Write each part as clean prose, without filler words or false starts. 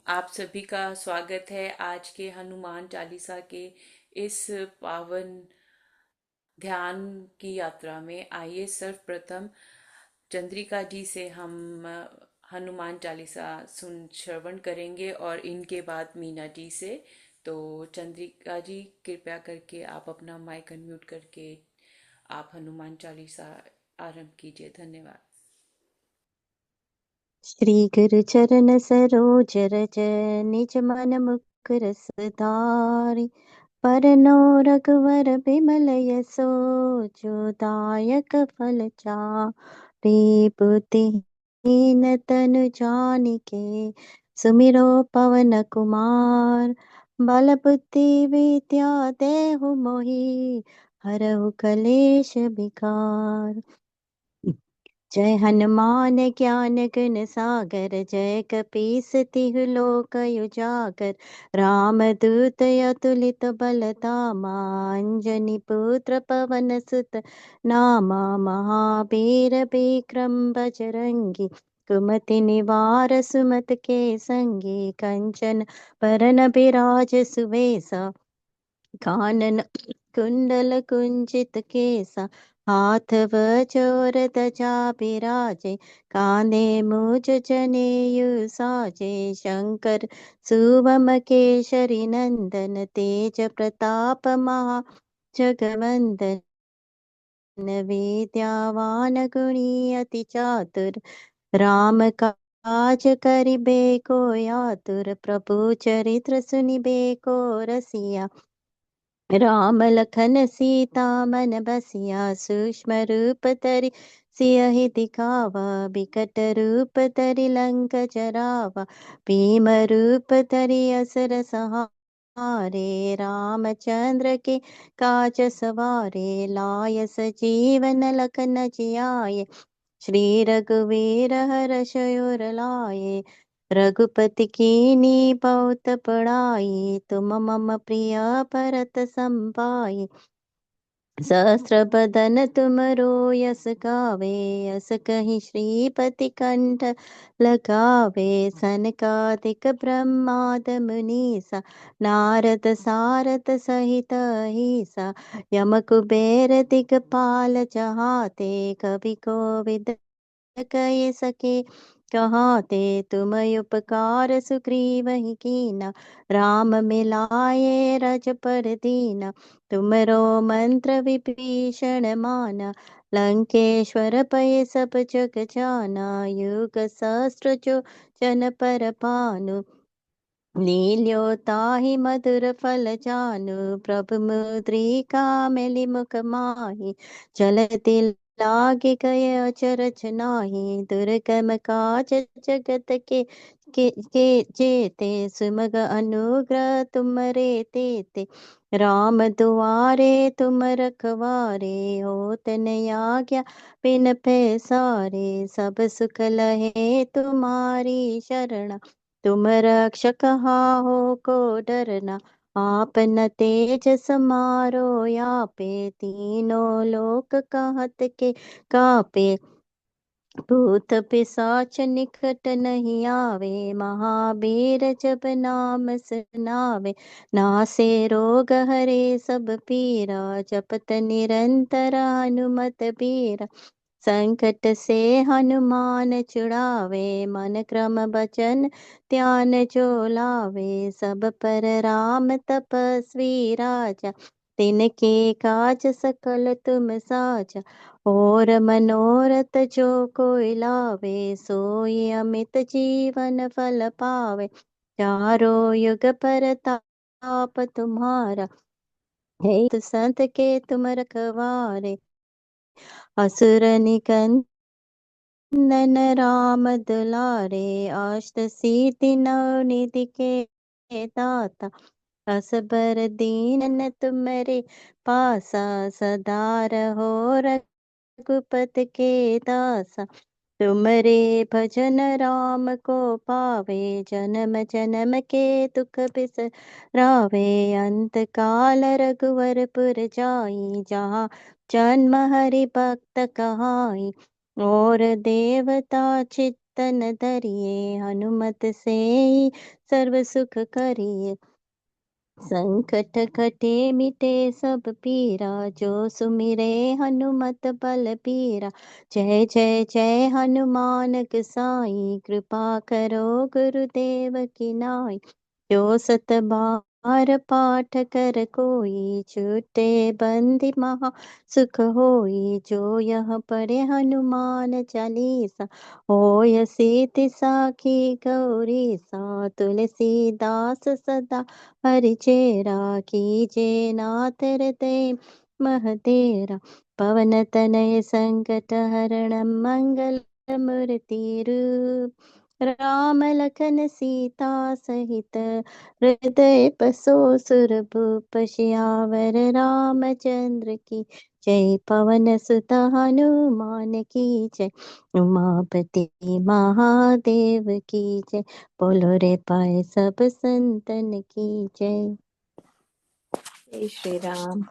आप सभी का स्वागत है आज के हनुमान चालीसा के इस पावन ध्यान की यात्रा में। आइए सर्वप्रथम चंद्रिका जी से हम हनुमान चालीसा सुन श्रवण करेंगे और इनके बाद मीना जी से। तो चंद्रिका जी, कृपया करके आप अपना माइक अनम्यूट करके आप हनुमान चालीसा आरंभ कीजिए। धन्यवाद। श्री गुरु चरण सरोज रज निज मन मुकुर सुधारि। बरनौ रघुवर बिमल यसो जो दायक फल चारि। बुद्धिहीन तनु जानिके सुमिरो पवन कुमार। बल बुद्धि विद्या देहु मोहि हरहु कलेश विकार। जय हनुमान ज्ञान गुण सागर जय कपीस तिहु लोक उजागर। राम दूत अतुलित बल धामा अंजनी पुत्र पवन सुत नामा। महावीर विक्रम बजरंगी कुमति निवार सुमत के संगी। कंचन बरन बिराज सुवेसा कानन कुंडल कुंजित केसा। हाथ वजोर ध्वजा बिराजे कांधे मूज जनेयु साजे। शंकर सुवम केशरी नंदन तेज प्रताप महा जगवंदन। विद्यावान गुणी अति चातुर राम काज करिबे को आतुर। प्रभु चरित्र सुनिबे को रसिया राम लखन सीता मन बसिया। सूक्ष्म रूप धरि सियहि दिखावा बिकट रूप धरि लंक जरावा। भीम रूप धरि असुर संहारे रामचंद्र के काज सवारे। लाय सजीवन लखन जियाए श्री रघुवीर हर्ष उर लाए। रघुपति कीन्ही बहुत बड़ाई तुम मम प्रिय भरत संभाई। सहस्र बदन तुम यस गावे यस कहि श्रीपति कंठ लगावे। सनकादिक ब्रह्माद मुनीसा नारद सारद सहित अहिसा। यम कुबेर दिगपाल चहाते कवि कोविद कह सके कहाते। तुम उपकार सुग्रीवहि कीना राम मिलाए रज पर दीना। तुमरो मंत्र विभीषण माना लंकेश्वर पय सब जग जाना। युग सहस्त्र जो जन पर भानु लील्यो ताहि मधुर फल जानु। प्रभु मुद्रिका मिली मुख माहि चलति लागे गए अचरज नाही। दुर्गम काज जगत के जेते सुमग अनुग्रह तुमरे तेते। राम दुआरे तुम रखवारे होत न आज्ञा बिन पैसारे। सब सुख लहे तुम्हारी शरण तुम रक्षक हो को डरना। आपन तेज समारो यापे तीनों लोक कहत के कापे। भूत पिशाच निकट नहीं आवे महावीर जब नाम सुनावे। नासे रोग हरे सब पीरा जपत निरंतर हनुमत बीरा। संकट से हनुमान छुड़ावे मन क्रम बचन ध्यान जो लावे। सब पर राम तपस्वी राजा तिनके काज सकल तुम साजा। और मनोरथ जो कोई लावे सोई अमित जीवन फल पावे। चारों युग परताप तुम्हारा है संत के तुम रखवारे। असुर निकंदन नन राम दुलारे अष्ट सिद्धि नव निधि के दाता। असबर दीन तुम्हारे पासा सदा रहो रघुपत के दासा। तुमरे भजन राम को पावे जन्म जन्म के दुख बिसरावे। अंत काल रघुवरपुर जाई जहाँ जन्म हरि भक्त कहाई। और देवता तन धरिए, हनुमत से सर्व सुख करिए। संकट कटे मिटे सब पीरा, जो सुमिरे हनुमत बल बीरा। जय जय जय हनुमान गोसाई, कृपा करो गुरुदेव की नाई। जो सत बार पाठ कर कोई, छूटे बंदी महा सुख होई। जो यह पढ़े हनुमान चालीसा, होय सिद्धि साखी गौरी सा। तुलसीदास सदा हरिचेरा, कीजे नाथ हृदय महतेरा। पवन तनय संकट हरण मंगल मूर्ति रूप। राम लखन सीता सहित, हृदय बसो सुरभूप। सियावर रामचंद्र की जय, पवन सुत हनुमान की जय। उमापति महादेव की जय, बोलो रे पाए सब संतन की जय। जय श्री राम।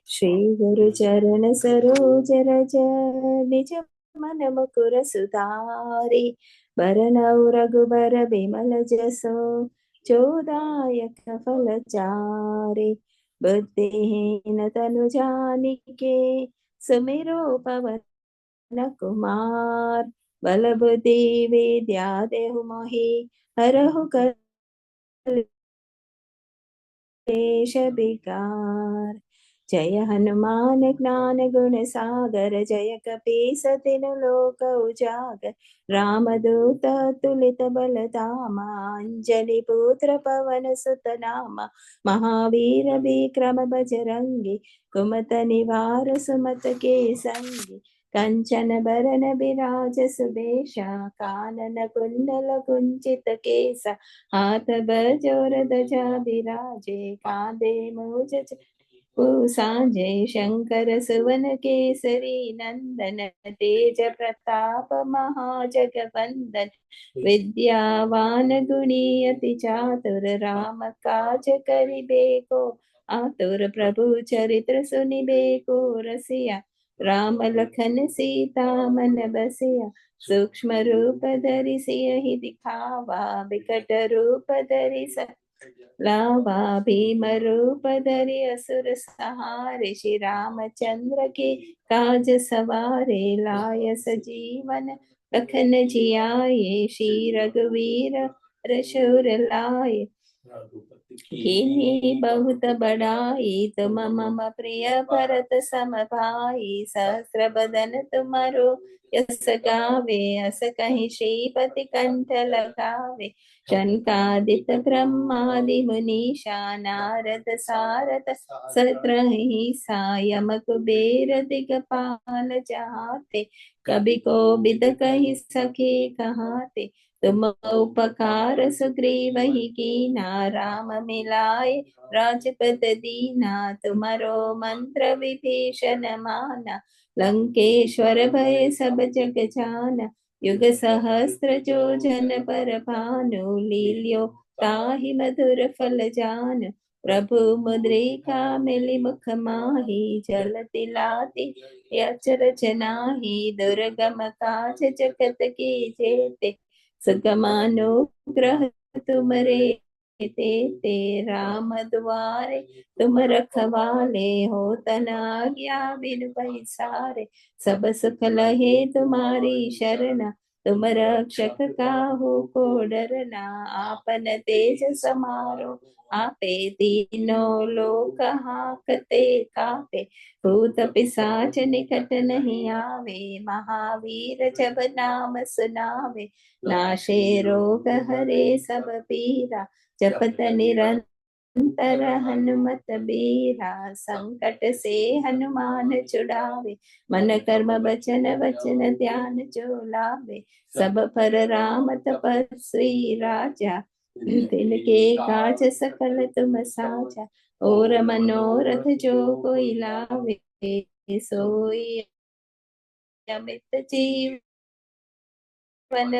श्री गुरु चरण सरोज रज, निज मन मुकुर सुधारि। बरनउँ रघुबर बिमल जसो, जोदायक फल चारि। बुद्धिहीन तनु जानिके, सुमिरो पवन कुमार। बल बुद्धि विद्या देहु मोहि, हरहु क्लेश विकार। जय हनुमान ज्ञान गुण सागर, जय कपीस तिनु लोक उजागर। रामदूत तुलित बल धामा, अंजनी पुत्र पवन सुत नामा। महावीर विक्रम बजरंगी, कुमति निवार सुमति के संगी। कंचन बरन बिराज सुबेशा, कानन कुंडल कुंचित केसा। हाथ बजोर ध्वजा विराजे, कांधे मूज सांजे। शंकर सुवन केसरी नंदन, तेज प्रताप महाजगवंदन। विद्यावान गुणी अति चातुर, राम काज करिबेको आतुर। प्रभु चरित्र सुनिबेको रसिया, राम लखन सीता मन बसिया। सूक्ष्म रूप धरि सियहि दिखावा, बिकट रूप धरि लावा। भीम रूप धरि असुर सहारे, श्री रामचंद्र के काज सवारे। लाय सजीवन लखन जियाए, श्री रघुवीर रसुर लाए। किन्हीं बहुत बड़ाई, तुम मम प्रिय भरत सम भाई। सहस्र बदन तुम्हारो यस गावे, अस कहीं श्रीपति कंठ लगावे। शनकादिक ब्रह्मादि मुनीषा, नारद सारद सत्रहिसा। यम कुबेर दिगपाल जहाते, कवि कोविद कहि सके कहाते। तुम उपकार सुग्रीवहि कीना, राम मिलाए राजपद दीना। तुम्हारो मंत्र विभीषण माना, लंकेश्वर भय सब जग जाना। युग सहस्त्र जो जन पर भानु, लील्यो ताहि मधुर फल जान। प्रभु मुद्रिका मिली मुख माही, जल दिलाती अचरज नाही। दुर्गम काज जगत की जेते, सुगमानुग्रह तुमरे तेते। राम दुआरे तुम रखवाले, हो तना आज्ञा बिनु पैसारे। सब सुख लहे तुम्हारी शरणा, तुम रक्षक काहू को डरना। आपन तेज समारो आपे, तीनों लोक हाकते कापे। भूत पिशाच निकट नहीं आवे, महावीर जब नाम सुनावे। नाशे रोग हरे सब पीरा, जपत निरंतर हनुमत बीरा। संकट से हनुमान छुड़ावे, मन कर्म वचन वचन ध्यान जो लावे। सब पर राम तपस्वी राजा, तिनके काज सकल तुम साजा। और मनोरथ जो कोई लावे, सोई अमित जीवन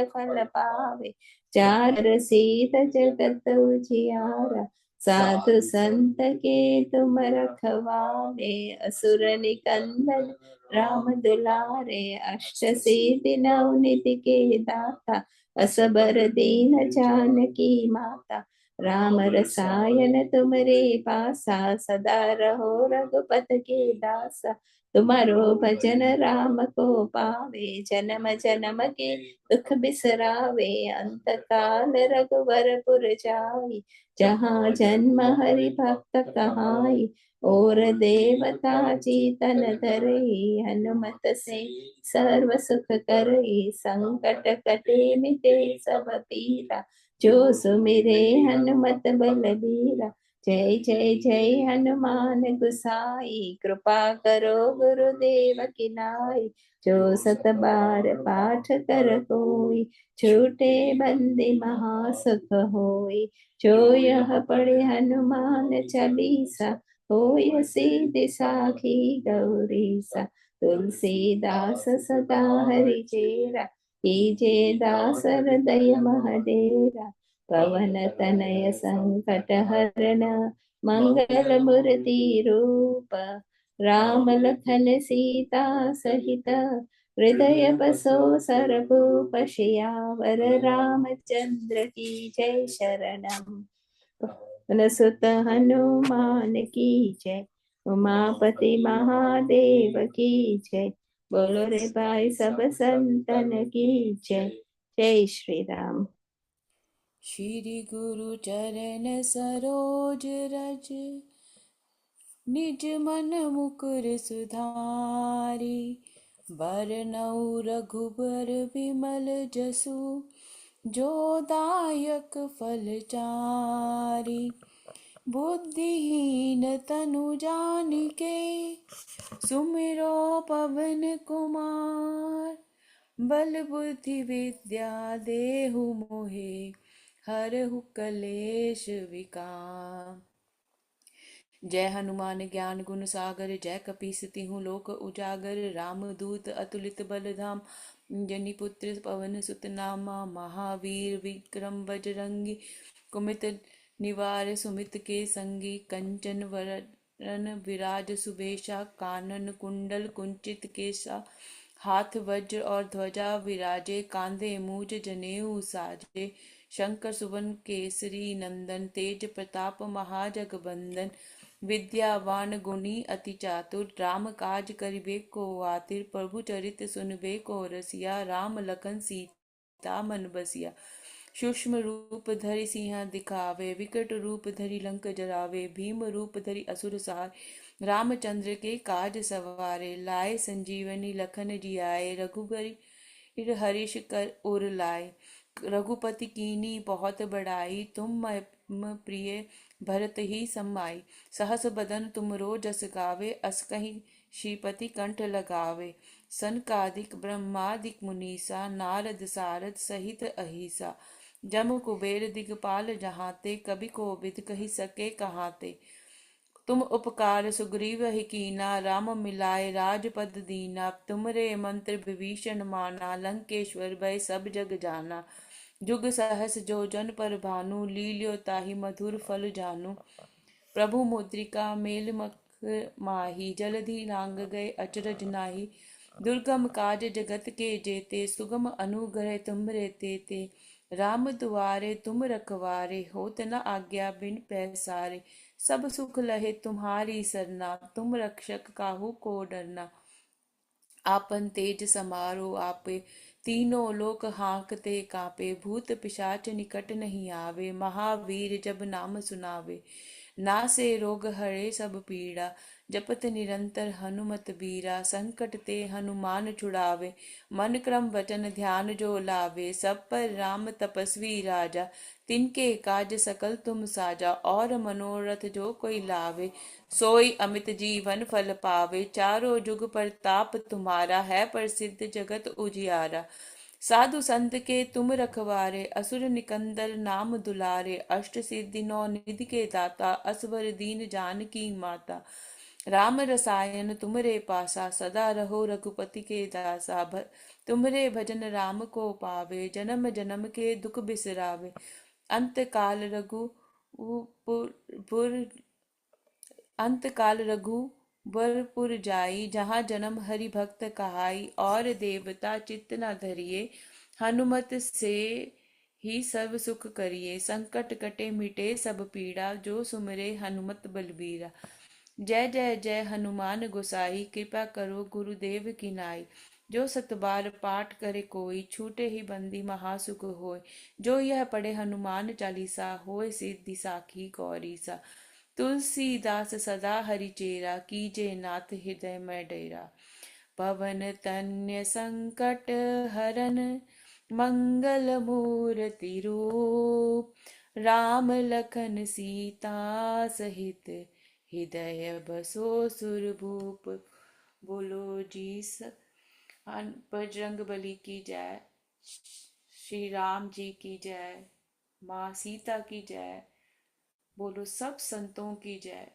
फल पावे। चार सीत जगत उजियारा, साधु संत के तुम रखवाले, असुर निकंदन राम दुलारे, अष्ट सिद्धि नवनिधि के दाता, असबर दीन जानकी माता। राम रसायन तुमरे पासा, सदा रहो रघुपत के दासा। तुम्हारो भजन राम को पावे, जन्म जन्म के दुख बिसरावे, अंत काल रघुवरपुर जाई, जहाँ जन्म हरि भक्त कहाई। और देवता चीतन धरई, हनुमत से सर्व सुख करई, संकट कटे मिटे सब पीरा, जो सुमिरे हनुमत बलबीरा। जय जय जय हनुमान गुसाई, कृपा करो गुरुदेव की नाई, जो सत बार पाठ कर कोई, छूटे बंदी महासुख होई। जो यह पढ़े हनुमान चालीसा, होय सिद्धि साखी गौरीसा। तुलसीदास सदा हरि चेरा, कीजे दास हृदय महडेरा। पवन तनय संकट हरण, मंगल मूर्ति रूप, राम लखन सीता सहित, हृदय बसो सरभूप, सियावर रामचंद्र की जय शरणम। सुत हनुमान की जय, उमापति महादेव की जय। बोलो रे भाई सब संतन की जय। जय श्री राम। श्री गुरु चरण सरोज रज, निज मन मुकुर सुधारी। बरनउँ रघुबर बिमल जसु, जो दायक फल चारि। बुद्धिहीन तनु जानिके, सुमिरो पवन कुमार। बल बुद्धि विद्या देहु मोहे, हरहु कलेश विकार। जय हनुमान ज्ञान गुण सागर, जय कपीस तिहु लोक उजागर। राम दूत अतुलित बल धाम, जनि पुत्र पवन सुत नामा। महावीर विक्रम बजरंगी, कुमित निवार सुमित के संगी। कंचन वरन विराज सुबेशा, कानन कुंडल कुंचित केसा। हाथ वज्र और ध्वजा विराजे, कांधे मूज जनेऊ साजे। शंकर सुवन केसरी नंदन, तेज प्रताप महाजगबंदन। विद्यावान गुणी अति चातुर, राम काज करिबे को आतुर। प्रभु चरित सुनबे को रसिया, राम लखन सीता मन बसिया। सूक्ष्म रूप धरि सिंह दिखावे, विकट रूप धरि लंक जरावे। भीम रूप धरि असुर सहारे, रामचंद्र के काज सवारे। लाए संजीवनी लखन जियाए, रघुबीर हर्ष कर उर लाए। रघुपति कीनी बहुत बड़ाई, तुम मम प्रिय भरत ही समाई। सहस बदन तुमरो जस गावे, अस कहीं श्रीपति कंठ लगावे। सनकादिक ब्रह्मादिक मुनीसा, नारद सारद सहित अहिसा। जम कुबेर दिगपाल जहाते, कभी कोविद कही सके कहाते। तुम उपकार सुग्रीव ही कीना, राम मिलाए राजपद दीना। तुमरे मंत्र विभीषण माना, लंकेश्वर भय सब जग जाना। जुग सहस जो जन पर भानु, लील्यो ताहि मधुर फल जानू। प्रभु मुद्रिका मेल मख माही, जलधि लांग गए अचरज नाही। दुर्गम काज जगत के जेते, सुगम अनुग्रह तुमरे तेते। राम दुआरे तुम रखवारे, होत न आज्ञा बिन पैसारे। सब सुख लहे तुम्हारी सरना, तुम रक्षक काहू को डरना। आपन तेज समारो आपे, तीनों लोक हांकते कांपे। भूत पिशाच निकट नहीं आवे, महावीर जब नाम सुनावे। नासे रोग हरे सब पीड़ा, जपत निरंतर हनुमत बीरा। संकट ते हनुमान छुड़ावे, मन क्रम वचन ध्यान जो लावे। सब पर राम तपस्वी राजा, तिनके काज सकल तुम साजा। और मनोरथ जो कोई लावे, सोई अमित जीवन फल पावे। चारों जुग परताप तुम्हारा, है प्रसिद्ध जगत उजियारा। साधु संत के तुम रखवारे, असुर निकंदन नाम दुलारे। अष्ट सिद्धि नौ निधि के दाता, असवर दीन जानकी माता। राम रसायन तुमरे पासा, सदा रहो रघुपति के दासा। तुमरे भजन राम को पावे, जन्म जन्म के दुख बिसरावे। अंत काल रघु पुर अंत काल रघु बरपुर जाई, जहाँ जन्म हरि भक्त कहाई, और देवता चित्त न धरिए, हनुमत से ही सर्व सुख करिए। संकट कटे मिटे सब पीड़ा, जो सुमरे हनुमत बलबीरा। जय जय जय हनुमान गोसाई, कृपा करो गुरुदेव की नाई। जो सत बार पाठ करे कोई, छूटे ही बंदी महासुख होय। जो यह पढ़े हनुमान चालीसा, होय सिद्धि साखी गौरी सा। तुलसीदास सदा हरिचेरा, कीजे नाथ हृदय में डेरा। पवन तन्य संकट हरन, मंगल मूर्ति रूप। राम लखन सीता सहित, हृदय बसो सुरभूप। बोलो जी बजरंग बली की जय, श्री राम जी की जय, माँ सीता की जय। बोलो सब संतों की जय।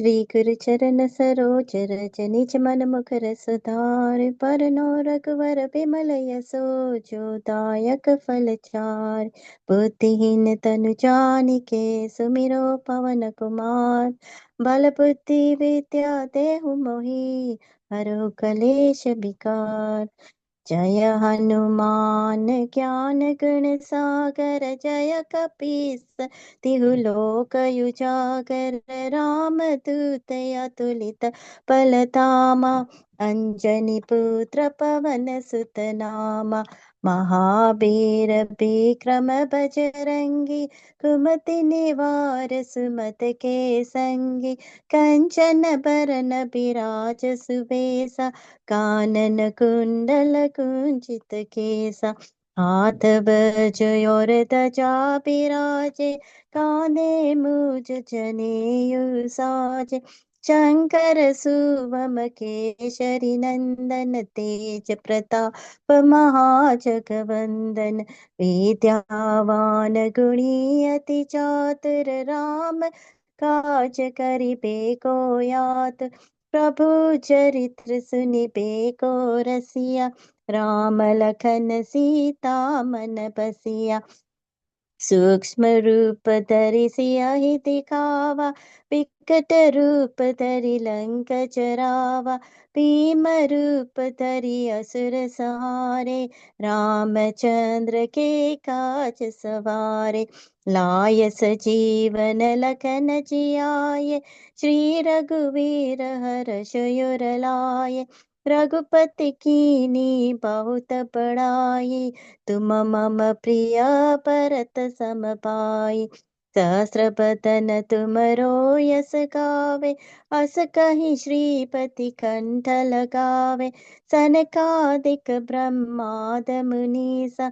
श्री गुरु चरण सरोज रज, निज मन मुकुर सुधार। बरनो रघुवर बिमल यसो, जो दायक फल चार। बुद्धिहीन तनु जानिके, सुमिरो पवन कुमार। बल बुद्धि विद्या देहु मोहि, हरो कलेश विकार। जय हनुमान ज्ञान गुण सागर, जय कपीस तिहु लोक उजागर। राम दूत अतुलित बल धामा, अंजनी पुत्र पवन सुत नामा। महावीर विक्रम बजरंगी, कुमति निवार सुमत के संगी। कंचन बरन बिराज सुबेसा, कानन कुंडल कुंचित केसा। हाथ बजोर ध्वजा बिराजे, कांधे मूज जनेऊ साजे। शंकर सुवम केसरी नंदन, तेज प्रताप महाजगवंदन। विद्यावान गुणी अति चातुर, राम काज करिबे को यातुर। प्रभु चरित्र सुनिबे को रसिया, राम लखन सीता मन बसिया। सूक्ष्म रूप धरि सियहि दिखावा, विकट रूप धरि लंक जरावा। भीम रूप धरि असुर सहारे, रामचंद्र के काज सवारे। लाय सजीवन लखन जियाए, श्री रघुवीर हर्ष उर लाए। रघुपति कीनी बहुत बड़ाई, तुम मम प्रिय भरत सम भाई। सहस्र बदन तुमरो यस गावे, अस कहीं श्रीपति कंठ लगावे। सनकादिक ब्रह्माद मुनीसा,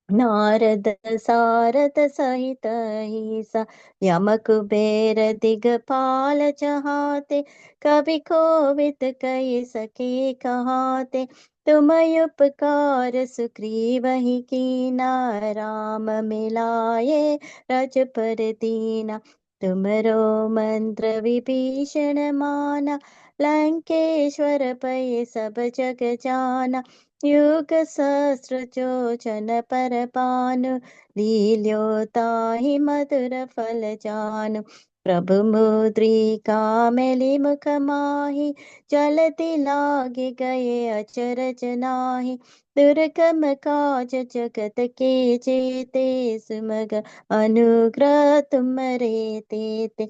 नारद सारद सहित ईसा। यम कुबेर दिगपाल चहाते, कवि कोविद कहि सके कहाते। तुम उपकार सुग्रीवहि कीना, राम मिलाए रजपर दीना। तुमरो मंत्र विभीषण माना, लंकेश्वर भय सब जग जाना। युग सहस्र जो जन पर भानु, लील्योताहि मधुर फल जानु। प्रभु मुद्रिका मेलि मुख माहि, जलधि लागे गए अचरज नाही। दुर्गम काज जगत के जेते, सुमग अनुग्रह तुमरे तेते।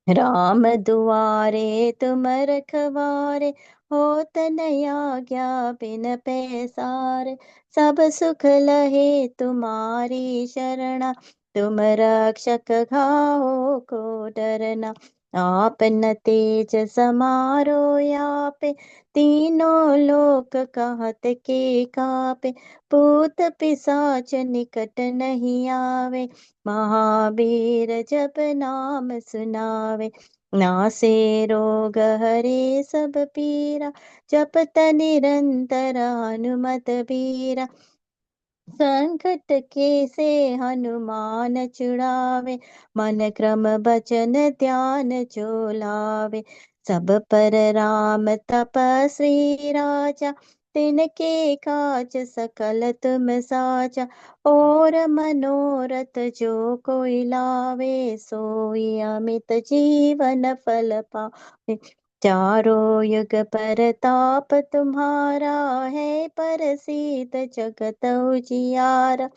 राम दुआरे तुम रखवारे, होत न आज्ञा बिन पैसारे। सब सुख लहे तुम्हारी शरणा, तुम रक्षक खाओ को डरना। आपन तेज समारो आपे, तीनों लोक कहत के कापे। भूत पिशाच निकट नहीं आवे, महावीर जब नाम सुनावे। नासे रोग हरे सब पीरा, जपत निरंतर हनुमत बीरा। संकट के से हनुमान छुड़ावे, मन क्रम बचन ध्यान जो लावे। सब पर राम तपस्वी राजा, तिनके काज सकल तुम साजा, और मनोरथ जो कोई लावे, सोई अमित जीवन फल पावे। चारों युग परताप तुम्हारा है, प्रसिद्ध जगत उजियारा।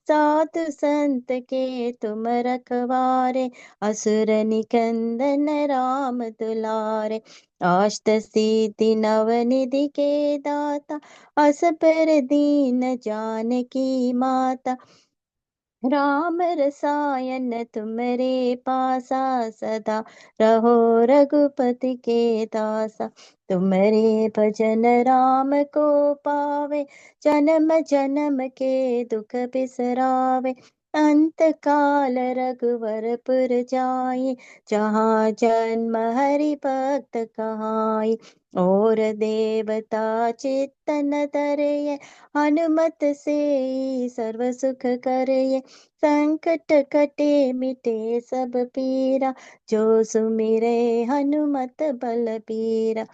साधु संत के तुम रखवारे, असुर निकंदन राम दुलारे। अष्ट सिद्धि नव निधि के दाता, असबर दीन जानकी माता। राम रसायन तुमरे पासा, सदा रहो रघुपति के दासा। तुमरे भजन राम को पावे, जन्म जन्म के दुख बिसरावे। अंत काल रघुवरपुर जाई, जहाँ जन्म हरि भक्त कहाई। और देवता चित्तन धरय, हनुमत से सर्व सुख करय। संकट कटे मिटे सब पीरा, जो सुमिरे हनुमत बलबीरा।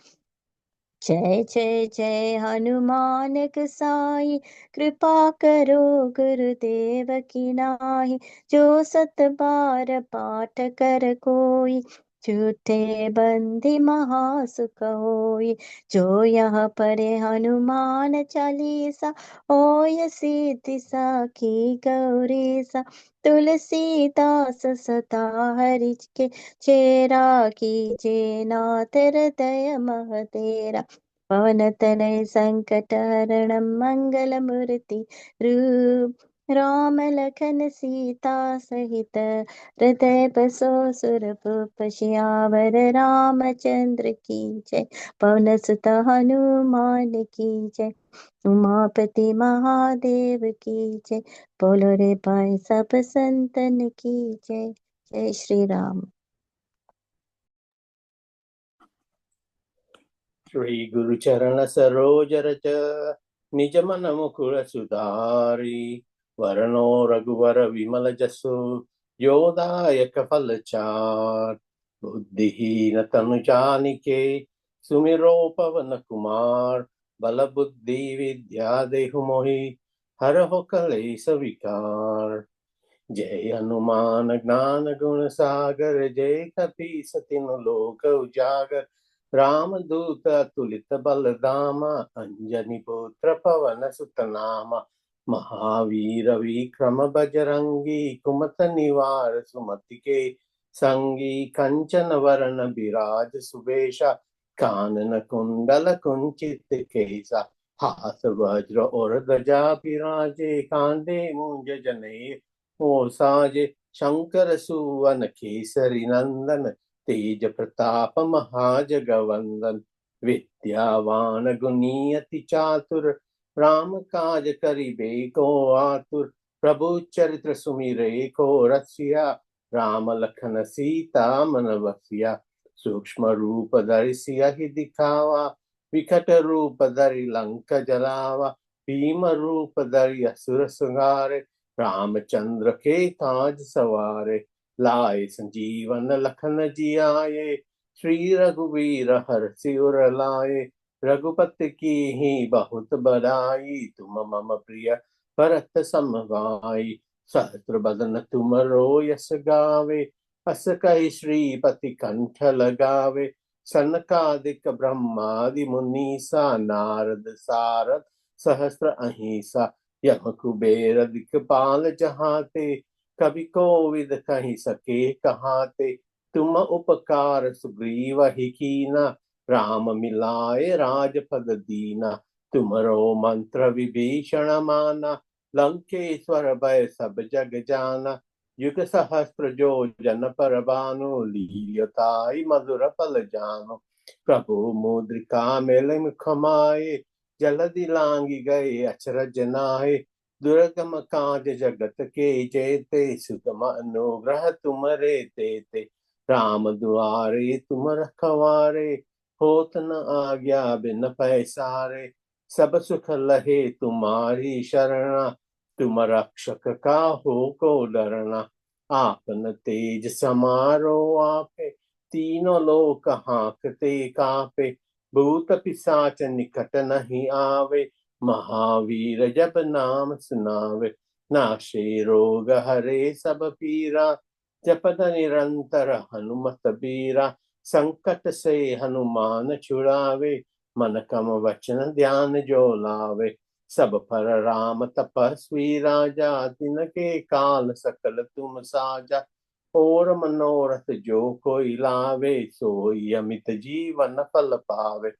जय जय जय हनुमान गोसाई, कृपा करो गुरुदेव की नाहि। जो सत बार पाठ कर कोई, झूठे बंदी महासुख होई। जो यह पढ़े हनुमान चालीसा, होय सिद्धि साखी गौरीसा। तुलसीदास सदा हरि के चेरा, कीजे नाथ हृदय मह तेरा। पवन तनय संकट हरणं मंगल मूर्ति रूप, राम लखन सीता सहित, हृदय बसो सुरभूप। सियावर रामचंद्र की जय, पवन सुत हनुमान की जय। उमापति महादेव की जय, बोलो रे भाई सब संतन की जय। जय श्री राम। श्री गुरु चरण सरोज रज, निज मन मुकुर सुधारी। वरनो रघुवर विमल जसु, योदायक फल चार। बुद्धिहीन तनु जानिके, सुमिरो पवन कुमार। बल बुद्धि विद्या देहु मोहि, हरहु कलेश विकार। जय हनुमान ज्ञान गुण सागर, जय कपीस तिनु लोक उजागर। राम दूत अतुलित बल धामा, अंजनी पुत्र पवन सुत नामा। महावीर विक्रम बजरंगी, कुमत निवार सुमति के संगी। कंचन वरण विराज सुबेशा, कानन कुंडल कुंचित केसा। हाथ वज्र और ध्वजा विराजे, कांधे मूंज जनेऊ ओ साजे। शंकर सुवन केसरी नंदन, तेज प्रताप महाजगवंदन। विद्यावान गुणी अति चातुर, राम काज करिबे को आतुर। प्रभु चरित्र सुमिरे को रसिया, राम लखन सीता मन बसिया। सूक्ष्म रूप धरि सियहि दिखावा, विकट रूप धरि लंक जलावा। भीम रूप धरि असुर संहारे, रामचंद्र के काज सवारे। लाए संजीवन लखन जियाए, श्री रघुवीर हर्षि उर लाए। रघुपति की ही बहुत बड़ाई, तुम मम प्रिय भरत सम भाई। सहस्र बदन तुम रो यस गावे, अस कहि श्रीपति कंठ लगावे। सनकादिक ब्रह्मादि मुनीसा, नारद सारद सहस्र अहिंसा। यम कुबेर दिखपाल जहाते, कवि कोविद कहि सके कहाते। तुम उपकार सुग्रीव ही कीना, राम मिलाए राजपद दीना। तुमरो मंत्र विभीषण माना, लंकेश्वर भय सब जग जाना। युग सहस्त्र जो जन पर भानु, लील्योताई मधुर फल जानु। प्रभु मुद्रिका मेल मुख माए, जलधि लांगी गए अचरज नाहे। दुर्गम काज जगत के जेते, सुगम अनुग्रह तुमरे तेते। राम दुआरे तुम रखवारे, होत न आज्ञा बिन पैसारे। सब सुख लहे तुम्हारी शरणा, तुम रक्षक काहू को डरना। आपन तेज समारो आपे, तीनों लोक हाँकते कापे। भूत पिशाच निकट नहीं आवे, महावीर जब नाम सुनावे। नाशे रोग हरे सब पीरा, जपत निरंतर हनुमत बीरा। संकट से हनुमान छुड़ावे, मन कम वचन ध्यान जो लावे। सब पर राम तपस्वी राजा, तिनके काल सकल तुम साजा। और मनोरथ जो कोई लावे, सोई अमित जीवन फल पावे।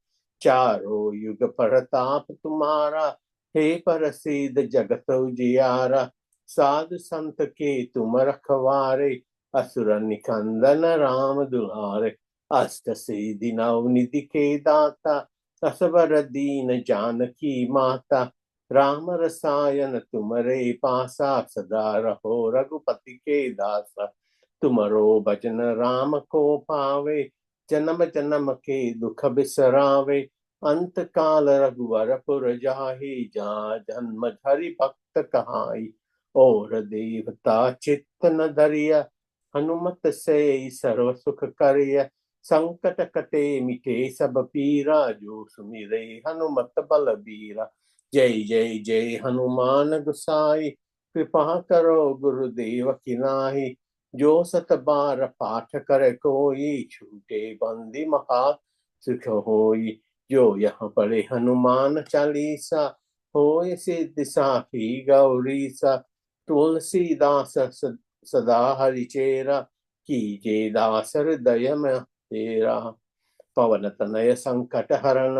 चारों युग प्रताप तुम्हारा, हे प्रसिद्ध जगत उजियारा। साधु संत के तुम रखवारे, असुर निकंदन राम दुलारे। अष्ट सिद्धि नवनिधि के दाता, असबर दीन जानकी माता। राम रसायन तुम्हारे पासा, सदा रहो रघुपति के दासा। तुमरो भजन राम को पावे, जन्म जन्म के दुख बिसरावे। अंत काल रघुवर पुर जाहि, जहाँ जन्म हरि भक्त कहाई। और देवता चित्त न धरिया, हनुमत से सर्व सुख करिय। संकट कटे मिटे सब पीरा, जो सुमिरे हनुमत बलबीरा। जय जय जय हनुमान गुसाई, कृपा करो गुरुदेव की नाहि। जो सत बार पाठ करे कोई, छूटे बंदी महा सुख होई। जो यहाँ पढ़े हनुमान चालीसा, होय सिद्धि साखी गौरीसा। तुलसीदास सदा हरिचेरा, कीजे दास हृदय में तेरा। पवन तनय संकट हरण,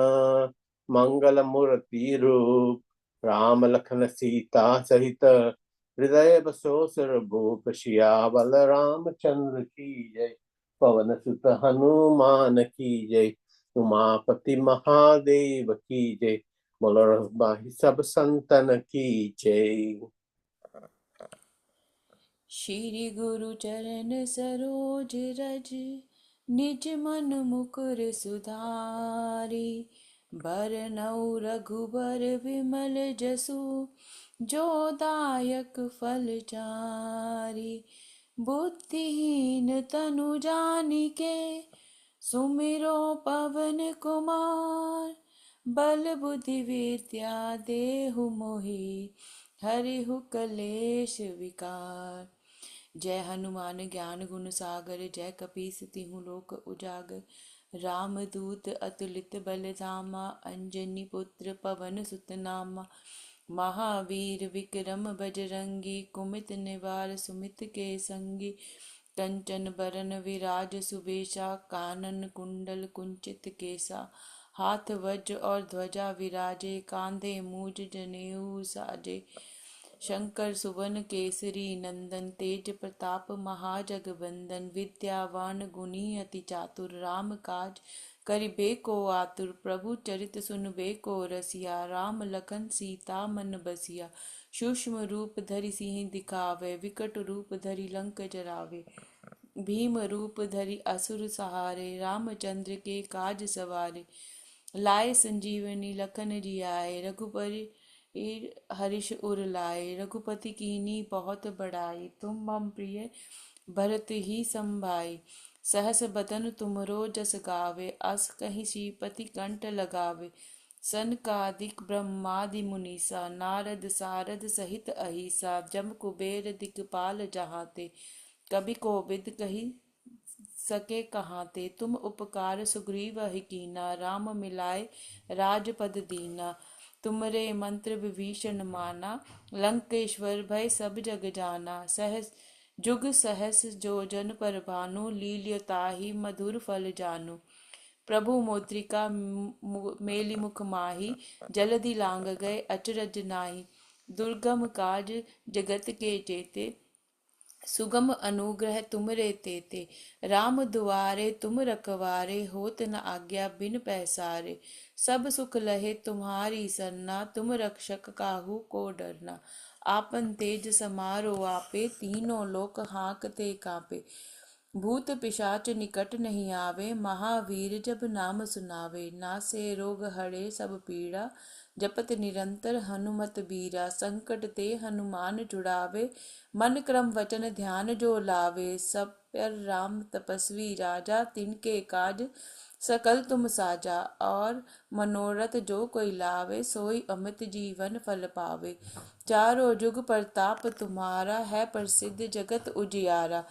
मंगल मूर्ति रूप। राम लखन सीता सहित, हृदय बसो सुर भूप। सियावर रामचंद्र की जय, पवन सुत हनुमान की जय। उमापति महादेव की जय, बोलो रघुबाई सब संतन की जय। श्री गुरु चरण सरोज रज, निज मन मुकुर सुधारी। बरनउँ रघुबर विमल जसु, जो दायक फल चारि। बुद्धिहीन तनु जानिके, सुमिरो पवन कुमार। बल बुद्धि विद्या देहु मोहि, हरिहु कलेश विकार। जय हनुमान ज्ञान गुण सागर, जय कपीस तिहु लोक उजागर। राम दूत अतुलित बल धामा, अंजनी पुत्र पवन सुत नामा। महावीर विक्रम बजरंगी, कुमित निवार सुमित के संगी। कंचन बरन विराज सुबेशा, कानन कुंडल कुंचित केसा। हाथ वज्र और ध्वजा विराजे, कांधे मूज जनेऊ साजे। शंकर सुवन केसरी नंदन, तेज प्रताप महाजगवंदन। विद्यावान गुणी अति चातुर, राम काज करिबेको आतुर। प्रभु चरित सुनबेको रसिया, राम लखन सीता मन बसिया। सूक्ष्म रूप धरि सिंह दिखावे, विकट रूप धरि लंक जरावे। भीम रूप धरि असुर सहारे, रामचंद्र के काज सवारे। लाए संजीवनी लखन जियाए, रघुपति हर्ष उर लाए। रघुपति कीन्ही बहुत बड़ाई, तुम मम प्रिय भरत ही संभाई। सहस बदन तुमरो जस गावे, अस कहीं श्रीपति कंठ लगावे। सनकादिक ब्रह्मादि मुनीसा, नारद सारद सहित अहिसा। जम कुबेर दिखपाल जहाते, कभी कोविद कही सके कहाते। तुम उपकार सुग्रीव ही कीना, राम मिलाए राजपद दीना। तुमरे मंत्र विभीषण माना, लंकेश्वर भय सब जग जाना। सहस जुग सहस जो जन पर भानु, लील्योताहि मधुर फल जानू। प्रभु मुद्रिका मेलि मुख माहि, जलधि लांग गए अचरज नाहि। दुर्गम काज जगत के जेते, सुगम अनुग्रह तुमरे तेते। राम दुआरे तुम रखवारे, होत न आज्ञा बिन पैसारे। सब सुख लहे तुम्हारी सरना, तुम रक्षक काहू को डरना। आपन तेज समारो आपे, तीनों लोक हांकते कांपे। भूत पिशाच निकट नहीं आवे, महावीर जब नाम सुनावे। नासे रोग हरे सब पीड़ा, जपत निरंतर हनुमत बीरा। संकट ते हनुमान छुड़ावे, मन क्रम वचन ध्यान जो लावे। सब पर राम तपस्वी राजा, तिनके काज सकल तुम साजा और मनोरथ जो कोई लावे सोई अमित जीवन फल पावे। चारों जुग प्रताप तुम्हारा है प्रसिद्ध जगत उजियारा।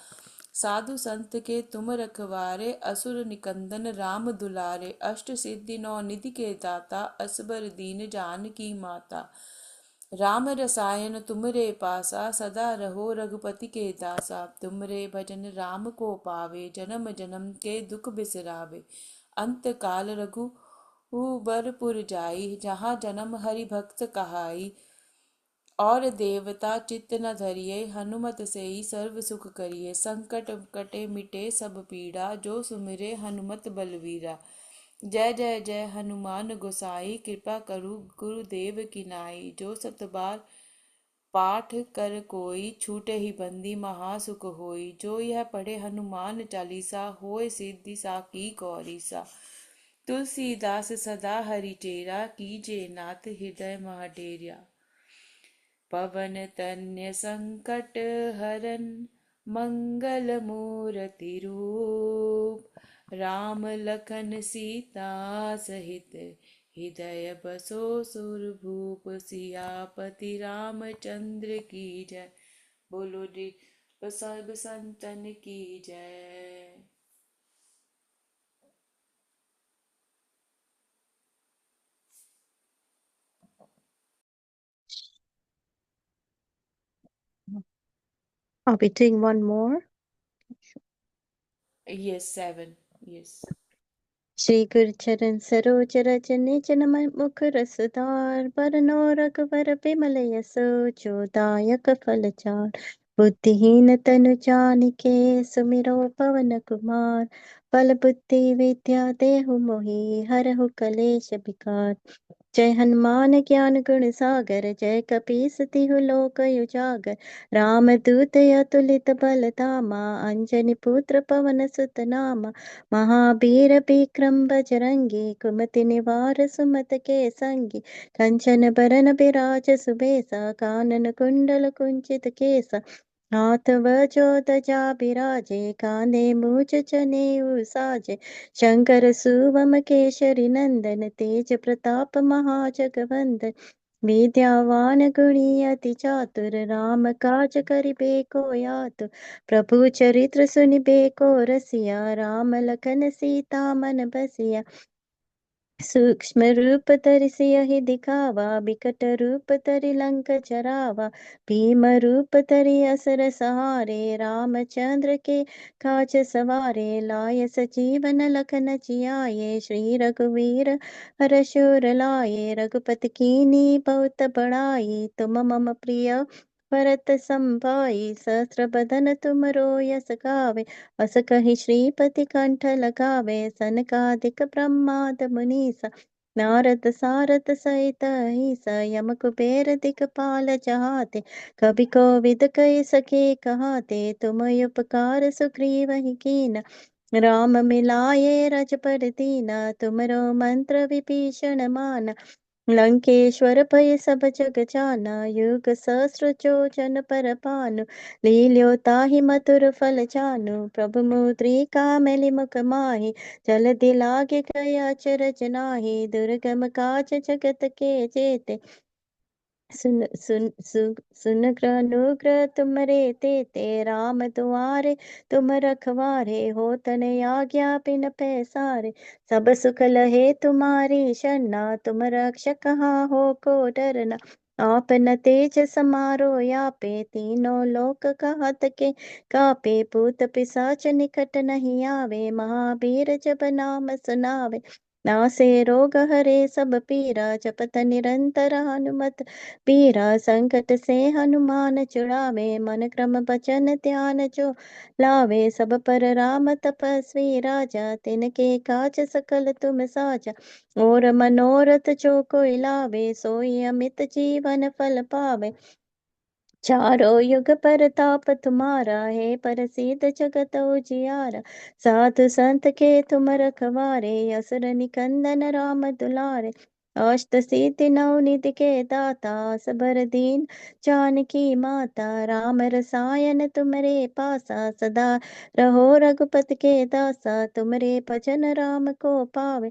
साधु संत के तुम रखवारे असुर निकंदन राम दुलारे। अष्ट सिद्धि नौ निधि के दाता असबर दीन जान की माता। राम रसायन तुमरे पासा सदा रहो रघुपति के दासा। तुमरे भजन राम को पावे जन्म जन्म के दुख बिसरावे। अंत काल रघुबरपुर जाई जहाँ जन्म हरि भक्त कहाई। और देवता चित्त न धरिए हनुमत से ही सर्व सुख करिए। संकट कटे मिटे सब पीड़ा जो सुमिरे हनुमत बलवीरा। जय जय जय हनुमान गोसाई कृपा करु गुरुदेव की नाई। जो सत बार पाठ कर कोई छूटे ही बंदी महासुख होई। जो यह पढ़े हनुमान चालीसा होए सिद्धि साकी गौरीसा। तुलसीदास सदा हरिचेरा कीजे नाथ हृदय महाडेरिया। पवन तन्य संकट हरन मंगल मूर्ति रूप। राम लखन सीता सहित हृदय बसो सुरभूप। सियापति रामचंद्र की जय। बोलो जी सब संतन की जय। Are we doing one more? Yes, 7. Yes. Shri गुरु चरण सरोज रज निज नम मुख रसदार। बरनो रघुवर बिमल यसो जो दायक फल चार। बुद्धिहीन तनु जानिके सुमिरो पवन कुमार। बल बुद्धि विद्या देहु मोहि हरहु कलेश विकार। जय हनुमान ज्ञान गुण सागर जय कपीस तिहु लोक उजागर। राम दूत अतुलित बल धामा अंजनी पुत्र पवन सुत नामा। महावीर विक्रम बजरंगी कुमति निवार सुमत के संगी। कंचन बरन बिराज सुबेसा कानन कुंडल कुंचित केसा। हाथ वजो ध्वजा बिराजे कांधे मूज जनेऊ साजे। शंकर सुवम केशरी नंदन तेज प्रताप महाजगवंदन। विद्यावान गुणी अति चातुर राम काज करिबे को आतुर। प्रभु चरित्र सुनिबे को रसिया राम लखन सीता मन बसिया। सूक्ष्म रूप धरि सियहि दिखावा बिकट रूप धरि लंक जरावा। भीम रूप धरि असुर सहारे रामचंद्र के काज सवारे। लाय सजीवन लखन जियाए श्री रघुवीर हर्षुर लाए। रघुपति कीन्ही बहुत बड़ाई तुम मम प्रिय भरत संभाई। सहस्र बदन तुम यस गावे अस कहि श्रीपति कंठ लगावे। सनकादिक ब्रह्माद मुनीसा नारद सारद सहित अहिसा। यम कुबेर दिखपाल जहाते कवि कोविद कहि सके कहाते। तुम उपकार सुग्रीव कीना राम मिलाये रजपर दीना। तुमरो मंत्र विभीषण माना लंकेश्वर भय सब जग जाना। युग सहस्र जो जन पर भानु लील्यो ताहि मधुर फल जानु। प्रभु मुद्रिका मेलि मुख माहि जल दिलागे गए अचरज नाही। दुर्गम काज जगत के जेते सुन सुन सुन सुन अनुग्रह तुमरे तेते। राम दुआरे तुम रखवारे हो तन आज्ञा बिन पैसारे। सब सुख लहे तुम्हारी शरणा तुम रक्षक हो को डरना। आपन तेज समारो यापे तीनों लोक कहत के कापे। भूत पिशाच निकट नहीं आवे महावीर जब नाम सुनावे। नासे रोग हरे सब पीरा जपत निरंतर हनुमत पीरा। संकट से हनुमान छुड़ावे मन क्रम बचन ध्यान जो लावे। सब पर राम तपस्वी राजा तिनके काज सकल तुम साजा। और मनोरथ जो कोई लावे सोई अमित जीवन फल पावे। चारों युग परताप तुम्हारा है प्रसिद्ध जगत उजियारा। साधु संत के तुम रखवारे असुर निकंदन राम दुलारे। अष्ट सिद्धि नवनिधि के दाता सबर दीन जानकी माता राम रसायन तुमरे पासा सदा रहो रघुपति के दासा तुमरे भजन राम को पावे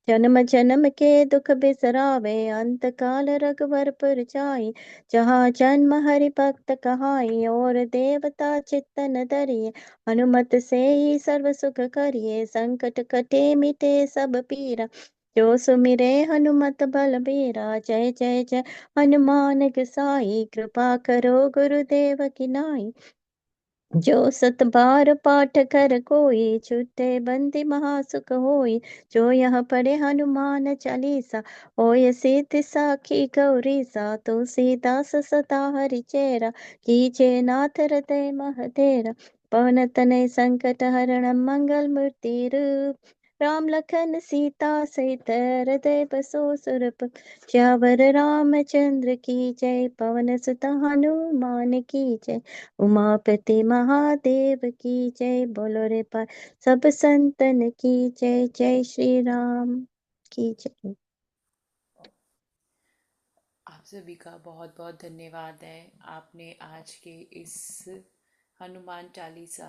जन्म जन्म के दुख बिसरावे अंत काल रघुवर पुर जाई जहाँ जन्म हरि भक्त कहाई और देवता चित्तन धरिए हनुमत से ही सर्व सुख करिए संकट कटे मिटे सब पीरा जो सुमिरे हनुमत बलबीरा जय जय जय हनुमान गोसाई कृपा करो गुरुदेव की नाई जो सत बार पाठ कर कोई छूटे बंदी महासुख होई जो यह पढ़े हनुमान चालीसा होय सिद्धि साखी गौरी सा तुलसीदास सदा हरिचेरा कीजे नाथ हृदय महतेरा पवन तनय संकट हरण मंगल मूर्ति रूप राम लखन सीता सहित हृदय बसो सुरप श्यावर रामचंद्र की जय पवन सुत हनुमान की जय उमापति महादेव की जय बोलो रे पार सब संतन की जय जय श्री राम की जय। आप सभी का बहुत बहुत धन्यवाद है। आपने आज के इस हनुमान चालीसा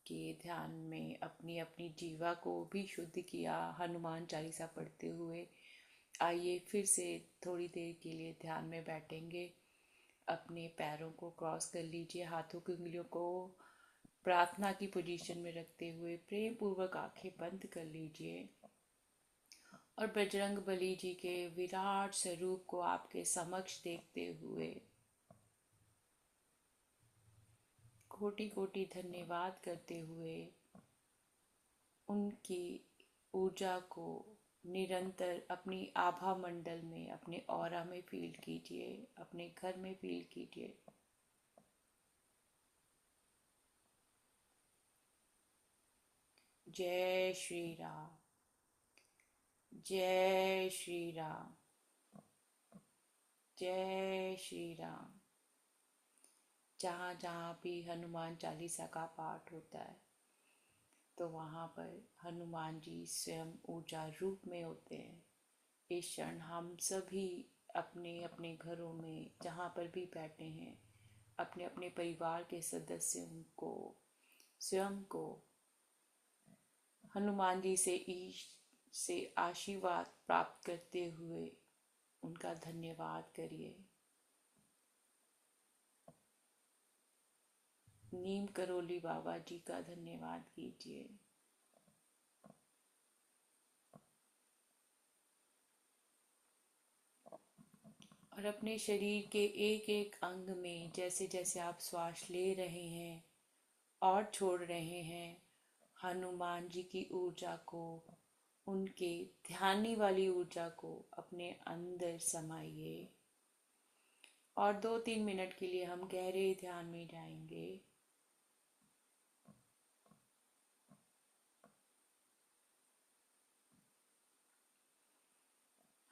के ध्यान में अपनी अपनी जीवा को भी शुद्ध किया हनुमान चालीसा पढ़ते हुए। आइए फिर से थोड़ी देर के लिए ध्यान में बैठेंगे। अपने पैरों को क्रॉस कर लीजिए, हाथों की उंगलियों को प्रार्थना की पोजीशन में रखते हुए प्रेम पूर्वक आंखें बंद कर लीजिए और बजरंग बली जी के विराट स्वरूप को आपके समक्ष देखते हुए कोटि कोटि धन्यवाद करते हुए उनकी ऊर्जा को निरंतर अपनी आभा मंडल में, अपने ऑरा में फील कीजिए, अपने घर में फील कीजिए। जय श्री राम, जय श्री राम, जय श्री राम। जहाँ जहाँ भी हनुमान चालीसा का पाठ होता है तो वहाँ पर हनुमान जी स्वयं ऊर्जा रूप में होते हैं। इस क्षण हम सभी अपने अपने घरों में जहाँ पर भी बैठे हैं अपने अपने परिवार के सदस्यों को, स्वयं को हनुमान जी से आशीर्वाद प्राप्त करते हुए उनका धन्यवाद करिए। नीम करोली बाबा जी का धन्यवाद कीजिए। और अपने शरीर के एक एक अंग में जैसे जैसे आप श्वास ले रहे हैं और छोड़ रहे हैं, हनुमान जी की ऊर्जा को, उनके ध्यानी वाली ऊर्जा को अपने अंदर समाइए। और 2-3 मिनट के लिए हम गहरे ध्यान में जाएंगे।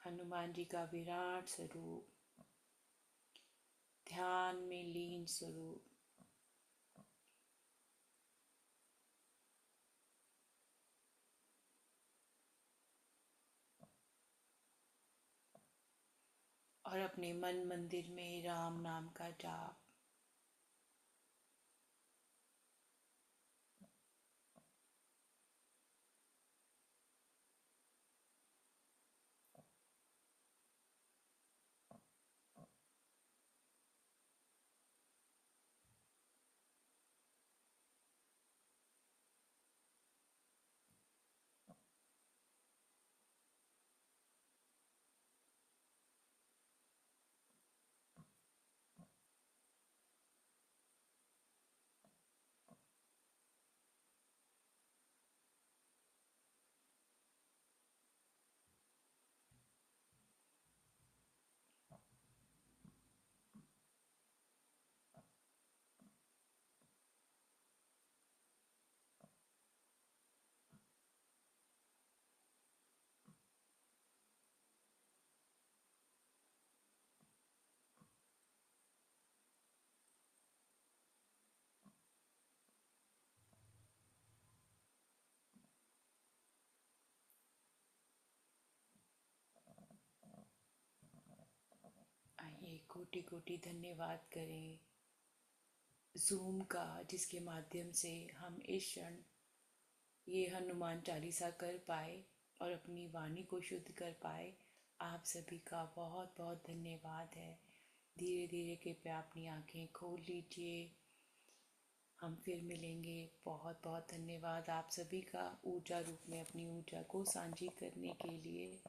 हनुमान जी का विराट स्वरूप, ध्यान में लीन स्वरूप, और अपने मन मंदिर में राम नाम का जाप। एक कोटि कोटि धन्यवाद करें जूम का, जिसके माध्यम से हम इस क्षण ये हनुमान चालीसा कर पाए और अपनी वाणी को शुद्ध कर पाए। आप सभी का बहुत बहुत धन्यवाद है। धीरे धीरे कृपया अपनी आंखें खोल लीजिए। हम फिर मिलेंगे। बहुत बहुत धन्यवाद आप सभी का ऊर्जा रूप में अपनी ऊर्जा को साझी करने के लिए।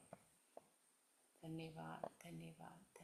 धन्यवाद धन्यवाद।